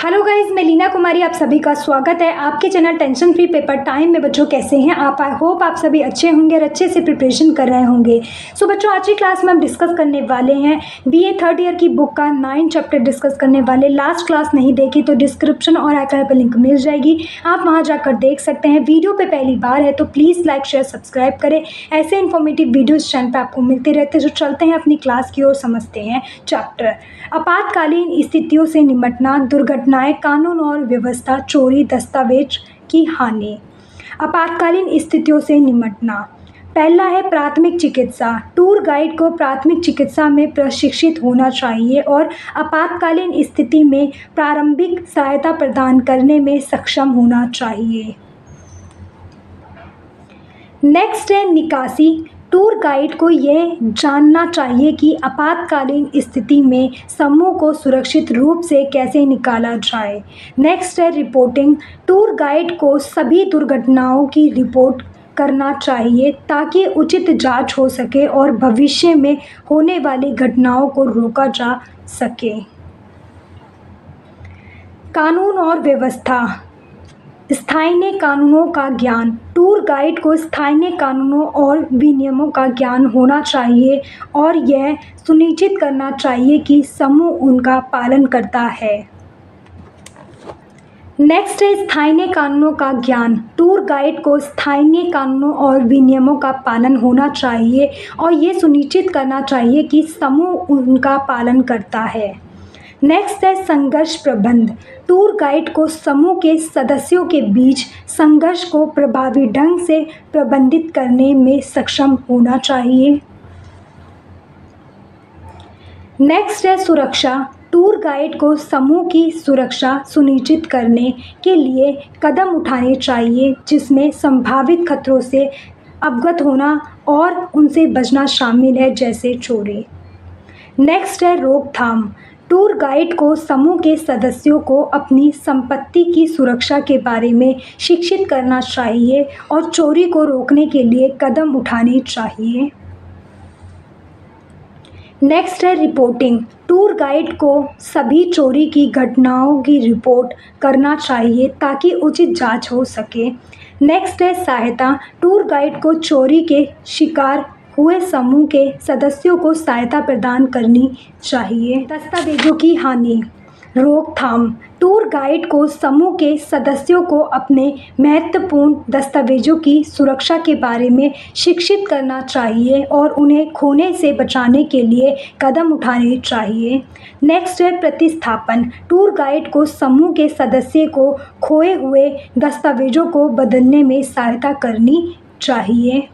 Hello guys, मैं लीना कुमारी आप सभी का स्वागत है आपके channel tension free paper time में। बच्चों कैसे हैं आप? आई होप आप सभी अच्छे होंगे और अच्छे से प्रिपरेशन कर रहे होंगे। सो बच्चों, आज की क्लास में हम डिस्कस करने वाले हैं बीए थर्ड ईयर की बुक का 9 चैप्टर डिस्कस करने वाले। लास्ट क्लास नहीं देखी तो डिस्क्रिप्शन और आई कार्ड पर लिंक मिल जाएगी, आप वहाँ जाकर देख सकते हैं। वीडियो पर पहली बार है तो प्लीज़ लाइक शेयर सब्सक्राइब करें, ऐसे इन्फॉर्मेटिव वीडियो इस चैनल पर आपको मिलते रहते हैं। जो चलते हैं अपनी क्लास की ओर, समझते हैं चैप्टर आपातकालीन स्थितियों से निपटना, दुर्घटनाएं, कानून और व्यवस्था, चोरी, दस्तावेज की हानि। आपातकालीन स्थितियों से निपटना। पहला है प्राथमिक चिकित्सा। टूर गाइड को प्राथमिक चिकित्सा में प्रशिक्षित होना चाहिए और आपातकालीन स्थिति में प्रारंभिक सहायता प्रदान करने में सक्षम होना चाहिए। नेक्स्ट है निकासी। टूर गाइड को यह जानना चाहिए कि आपातकालीन स्थिति में समूह को सुरक्षित रूप से कैसे निकाला जाए। नेक्स्ट है रिपोर्टिंग। टूर गाइड को सभी दुर्घटनाओं की रिपोर्ट करना चाहिए ताकि उचित जांच हो सके और भविष्य में होने वाली घटनाओं को रोका जा सके। कानून और व्यवस्था। स्थानीय कानूनों का ज्ञान। टूर गाइड को स्थानीय कानूनों और विनियमों का ज्ञान होना चाहिए और यह सुनिश्चित करना चाहिए कि समूह उनका पालन करता है। नेक्स्ट है स्थानीय कानूनों का ज्ञान। टूर गाइड को स्थानीय कानूनों और विनियमों का पालन होना चाहिए और ये सुनिश्चित करना चाहिए कि समूह उनका पालन करता है। नेक्स्ट है संघर्ष प्रबंध। टूर गाइड को समूह के सदस्यों के बीच संघर्ष को प्रभावी ढंग से प्रबंधित करने में सक्षम होना चाहिए। नेक्स्ट है सुरक्षा। टूर गाइड को समूह की सुरक्षा सुनिश्चित करने के लिए कदम उठाने चाहिए जिसमें संभावित खतरों से अवगत होना और उनसे बचना शामिल है, जैसे चोरी। नेक्स्ट है रोकथाम। टूर गाइड को समूह के सदस्यों को अपनी संपत्ति की सुरक्षा के बारे में शिक्षित करना चाहिए और चोरी को रोकने के लिए कदम उठाने चाहिए। नेक्स्ट है रिपोर्टिंग। टूर गाइड को सभी चोरी की घटनाओं की रिपोर्ट करना चाहिए ताकि उचित जांच हो सके। नेक्स्ट है सहायता। टूर गाइड को चोरी के शिकार हुए समूह के सदस्यों को सहायता प्रदान करनी चाहिए। दस्तावेजों की हानि। रोकथाम। टूर गाइड को समूह के सदस्यों को अपने महत्वपूर्ण दस्तावेजों की सुरक्षा के बारे में शिक्षित करना चाहिए और उन्हें खोने से बचाने के लिए कदम उठाने चाहिए। नेक्स्ट है प्रतिस्थापन। टूर गाइड को समूह के सदस्य को खोए हुए दस्तावेजों को बदलने में सहायता करनी चाहिए।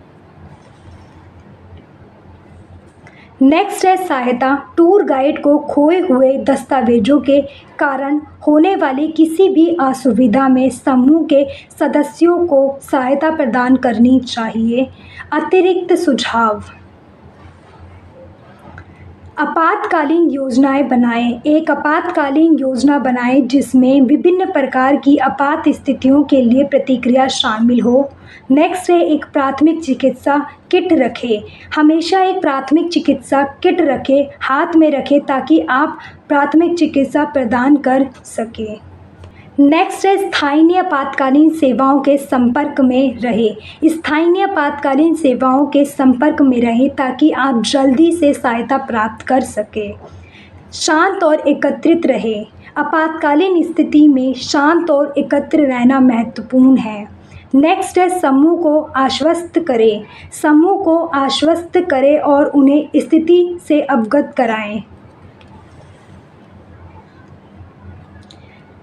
नेक्स्ट है सहायता। टूर गाइड को खोए हुए दस्तावेजों के कारण होने वाली किसी भी असुविधा में समूह के सदस्यों को सहायता प्रदान करनी चाहिए। अतिरिक्त सुझाव। आपातकालीन योजनाएं बनाएं। एक आपातकालीन योजना बनाएं जिसमें विभिन्न प्रकार की आपात स्थितियों के लिए प्रतिक्रिया शामिल हो। नेक्स्ट है एक प्राथमिक चिकित्सा किट रखें। हमेशा एक प्राथमिक चिकित्सा किट रखें, हाथ में रखें ताकि आप प्राथमिक चिकित्सा प्रदान कर सकें। नेक्स्ट है स्थानीय आपातकालीन सेवाओं के संपर्क में रहे। स्थानीय आपातकालीन सेवाओं के संपर्क में रहें ताकि आप जल्दी से सहायता प्राप्त कर सकें। शांत और एकत्रित रहे। आपातकालीन स्थिति में शांत और एकत्र रहना महत्वपूर्ण है। नेक्स्ट है समूह को आश्वस्त करें। समूह को आश्वस्त करें और उन्हें स्थिति से अवगत कराएं।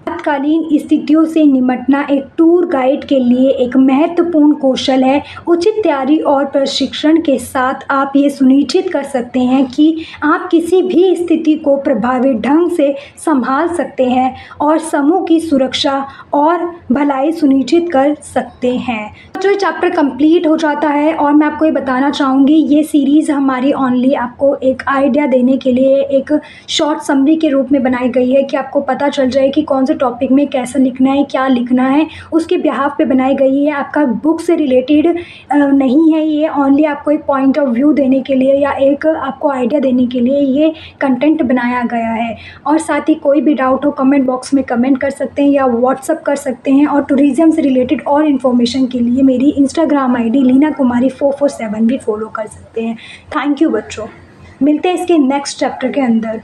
आपातकालीन स्थितियों से निपटना एक टूर गाइड के लिए एक महत्वपूर्ण कौशल है। उचित तैयारी और प्रशिक्षण के साथ आप ये सुनिश्चित कर सकते हैं कि आप किसी भी स्थिति को प्रभावी ढंग से संभाल सकते हैं और समूह की सुरक्षा और भलाई सुनिश्चित कर सकते हैं। जो चैप्टर कंप्लीट हो जाता है और मैं आपको ये बताना चाहूँगी, ये सीरीज़ हमारी ओनली आपको एक आइडिया देने के लिए एक शॉर्ट समरी के रूप में बनाई गई है कि आपको पता चल जाए कि कौन से टॉपिक टॉपिक में कैसा लिखना है, क्या लिखना है, उसके बिहाफ पे बनाई गई है। आपका बुक से रिलेटेड नहीं है ये, ओनली आपको एक पॉइंट ऑफ व्यू देने के लिए या एक आपको आइडिया देने के लिए ये कंटेंट बनाया गया है। और साथ ही कोई भी डाउट हो कमेंट बॉक्स में कमेंट कर सकते हैं या व्हाट्सअप कर सकते हैं। और टूरिज़्म से रिलेटेड और इन्फॉर्मेशन के लिए मेरी इंस्टाग्राम आईडी लीना कुमारी 447 भी फॉलो कर सकते हैं। थैंक यू बच्चों, मिलते हैं इसके नेक्स्ट चैप्टर के अंदर।